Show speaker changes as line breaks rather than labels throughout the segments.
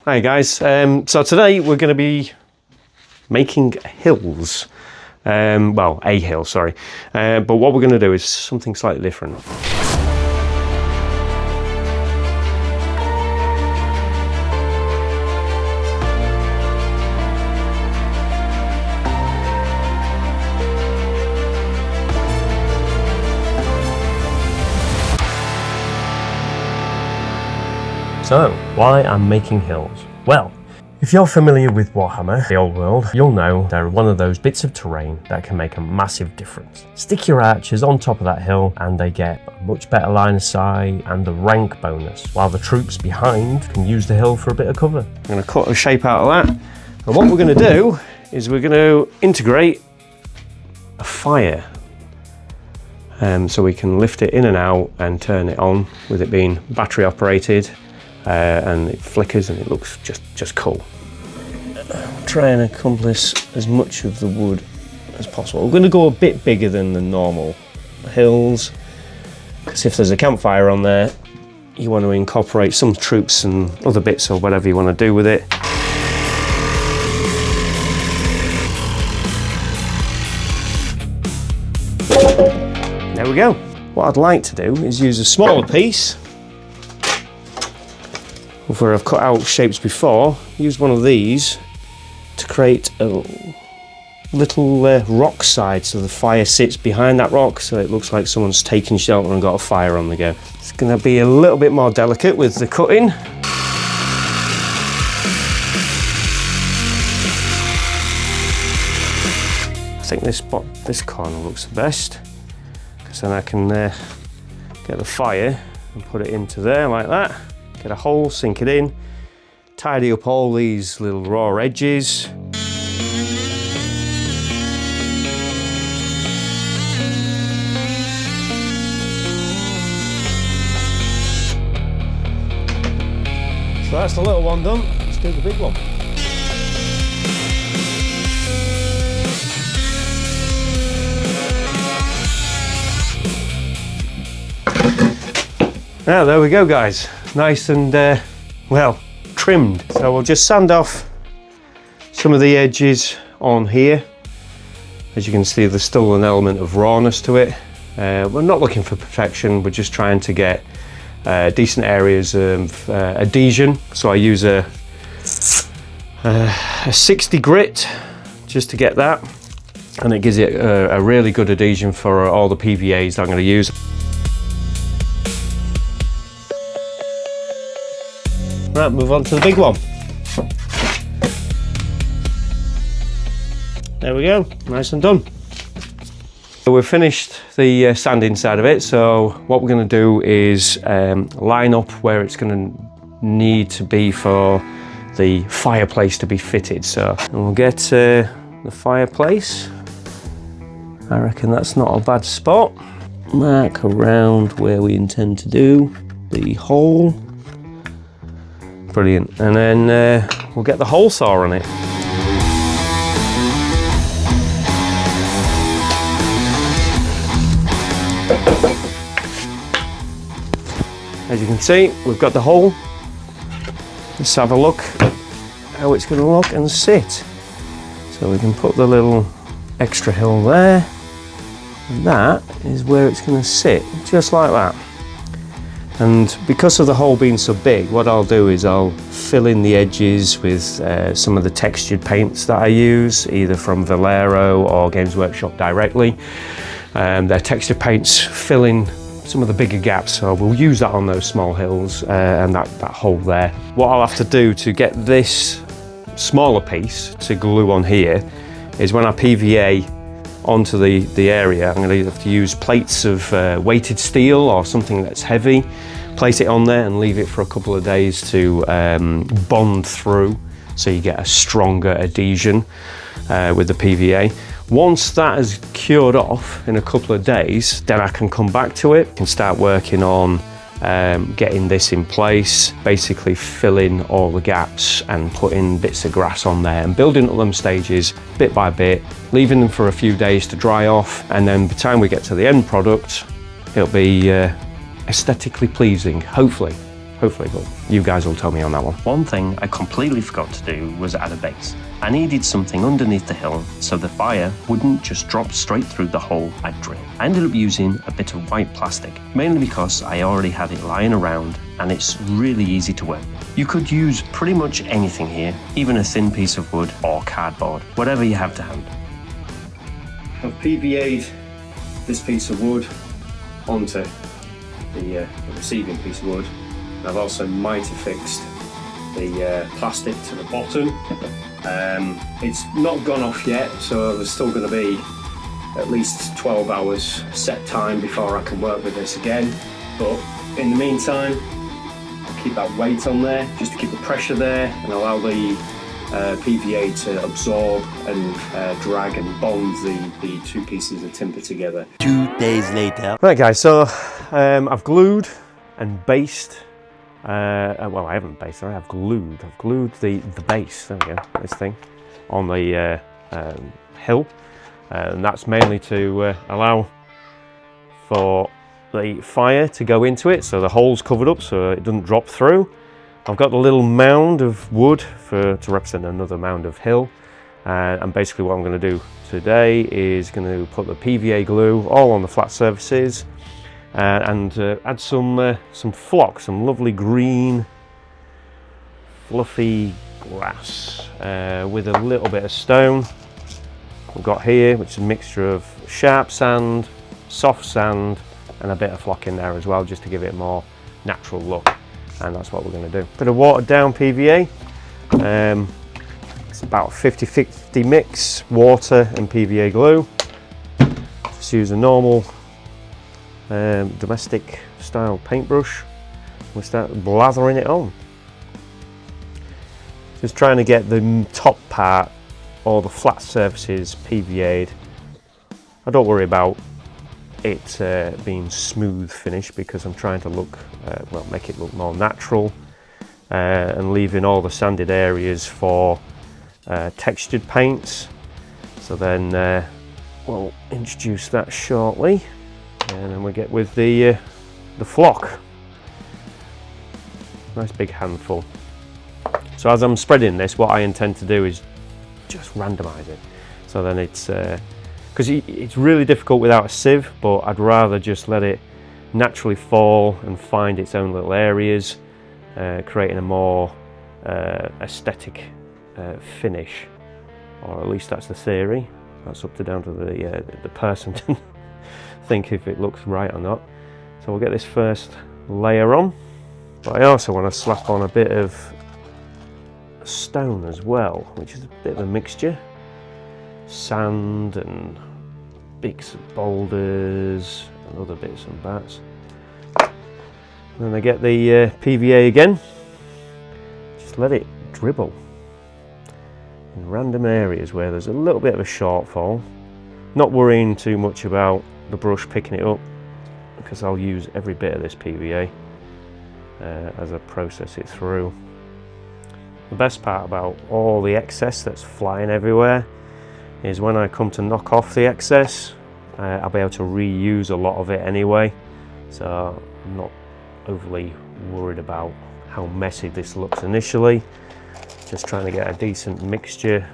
Hi guys, so today we're going to be making hills. Well, a hill, sorry. But what we're going to do is something slightly different. So, why I'm making hills? Well, if you're familiar with Warhammer, the old world, you'll know they're one of those bits of terrain that can make a massive difference. Stick your archers on top of that hill and they get a much better line of sight and the rank bonus, while the troops behind can use the hill for a bit of cover. I'm going to cut a shape out of that, and what we're going to do is we're going to integrate a fire. So we can lift it in and out and turn it on with it being battery operated. And it flickers and it looks just cool. Try and accomplish as much of the wood as possible. We're going to go a bit bigger than the normal hills, because if there's a campfire on there, you want to incorporate some troops and other bits or whatever you want to do with it. There we go. What I'd like to do is use a smaller piece where I've cut out shapes before, use one of these to create a little rock side so the fire sits behind that rock, so it looks like someone's taken shelter and got a fire on the go. It's going to be a little bit more delicate with the cutting. I think this corner looks the best, because then I can get the fire and put it into there like that. Get a hole, sink it in, tidy up all these little raw edges. So that's the little one done, let's do the big one. Now there we go guys. Nice and, well, trimmed. So we'll just sand off some of the edges on here. As you can see, there's still an element of rawness to it. We're not looking for perfection, we're just trying to get decent areas of adhesion. So I use a 60 grit just to get that. And it gives it a really good adhesion for all the PVAs that I'm going to use. Right, move on to the big one. There we go, nice and done. So we've finished the sanding side of it, so what we're going to do is line up where it's going to need to be for the fireplace to be fitted. So we'll get the fireplace. I reckon that's not a bad spot. Mark around where we intend to do the hole. Brilliant, and then we'll get the hole saw on it. As you can see, we've got the hole. Let's have a look how it's going to look and sit. So we can put the little extra hill there, and that is where it's going to sit, just like that. And because of the hole being so big, what I'll do is I'll fill in the edges with some of the textured paints that I use, either from Valero or Games Workshop directly. They're textured paints fill in some of the bigger gaps, so we'll use that on those small hills and that hole there. What I'll have to do to get this smaller piece to glue on here is when I PVA onto the area, I'm going to have to use plates of weighted steel or something that's heavy, place it on there and leave it for a couple of days to bond through, so you get a stronger adhesion with the PVA. Once that is cured off in a couple of days, then I can come back to it and start working on getting this in place, basically filling all the gaps and putting bits of grass on there and building up them stages bit by bit, leaving them for a few days to dry off, and then by the time we get to the end product, it'll be aesthetically pleasing, hopefully. hopefully, but you guys will tell me on that one.
One thing I completely forgot to do was add a base. I needed something underneath the hill so the fire wouldn't just drop straight through the hole I'd drilled. I ended up using a bit of white plastic, mainly because I already had it lying around and it's really easy to work with. You could use pretty much anything here, even a thin piece of wood or cardboard, whatever you have to hand.
I've PVA'd this piece of wood onto the receiving piece of wood. I've also mitre fixed the plastic to the bottom. It's not gone off yet, so there's still going to be at least 12 hours set time before I can work with this again. But in the meantime, I'll keep that weight on there just to keep the pressure there and allow the PVA to absorb and drag and bond the two pieces of timber together.
2 days later.
Right guys, so I've glued and based, well I haven't based, I have glued. I've glued the base, there we go, this thing, on the hill. And that's mainly to allow for the fire to go into it, so the hole's covered up so it doesn't drop through. I've got the little mound of wood to represent another mound of hill, and basically what I'm going to do today is going to put the PVA glue all on the flat surfaces and add some flock, some lovely green fluffy grass with a little bit of stone we've got here, which is a mixture of sharp sand, soft sand and a bit of flock in there as well, just to give it a more natural look. And that's what we're going to do. Bit of watered down PVA. It's about 50-50 mix, water and PVA glue. Just use a normal domestic style paintbrush. We'll start blathering it on. Just trying to get the top part, all the flat surfaces PVA'd. I don't worry about it being smooth finish because I'm trying to look, well, make it look more natural and leaving all the sanded areas for textured paints. So then we'll introduce that shortly, and then we get with the flock. Nice big handful. So as I'm spreading this, what I intend to do is just randomize it. So then it's because it's really difficult without a sieve, but I'd rather just let it naturally fall and find its own little areas, creating a more aesthetic finish, or at least that's the theory. That's up to down to the person to think if it looks right or not. So we'll get this first layer on, but I also want to slap on a bit of stone as well, which is a bit of a mixture. Sand and bits of boulders and other bits and bats. And then I get the PVA again, just let it dribble in random areas where there's a little bit of a shortfall, not worrying too much about the brush picking it up because I'll use every bit of this PVA as I process it through. The best part about all the excess that's flying everywhere is when I come to knock off the excess, I'll be able to reuse a lot of it anyway, so I'm not overly worried about how messy this looks initially. Just trying to get a decent mixture.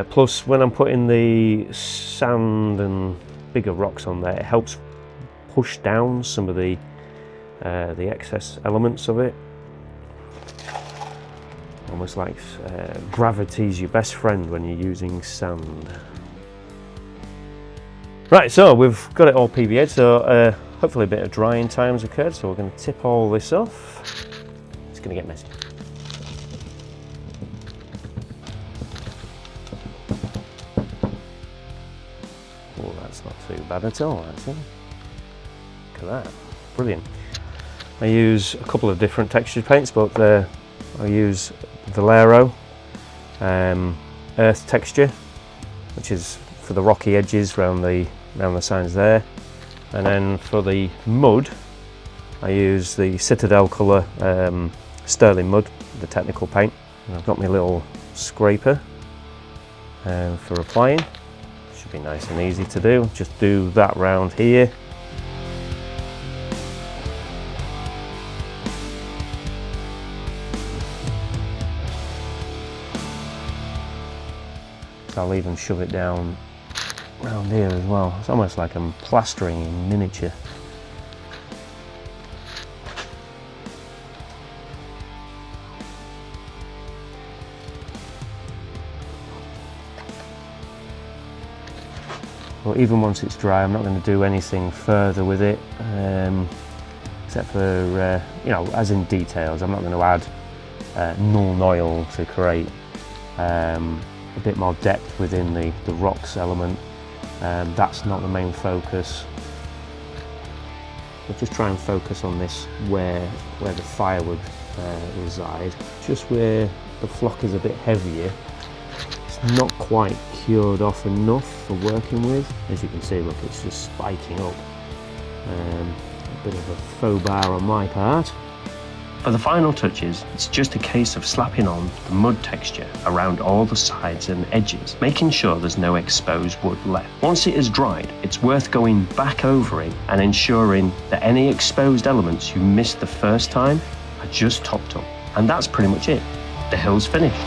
Plus when I'm putting the sand and bigger rocks on there, it helps push down some of the excess elements of it. Almost like gravity's your best friend when you're using sand. Right, so we've got it all PVA'd, so hopefully a bit of drying time's occurred, so we're going to tip all this off. It's going to get messy. Oh, that's not too bad at all, actually. Look at that, brilliant. I use a couple of different textured paints, but I use Valero earth texture, which is for the rocky edges around the signs there, and then for the mud I use the Citadel colour Sterling Mud, the technical paint. And I've got my little scraper for applying. Should be nice and easy to do. Just do that round here. So I'll even shove it down around here as well. It's almost like I'm plastering in miniature. Well, even once it's dry, I'm not going to do anything further with it, except for, you know, as in details. I'm not going to add null oil to create a bit more depth within the rocks element. That's not the main focus. We'll just try and focus on this where the fire would reside. Just where the flock is a bit heavier. It's not quite cured off enough for working with. As you can see, look, it's just spiking up. A bit of a faux bar on my part.
For the final touches, it's just a case of slapping on the mud texture around all the sides and edges, making sure there's no exposed wood left. Once it is dried, it's worth going back over it and ensuring that any exposed elements you missed the first time are just topped up. And that's pretty much it. The hill's finished.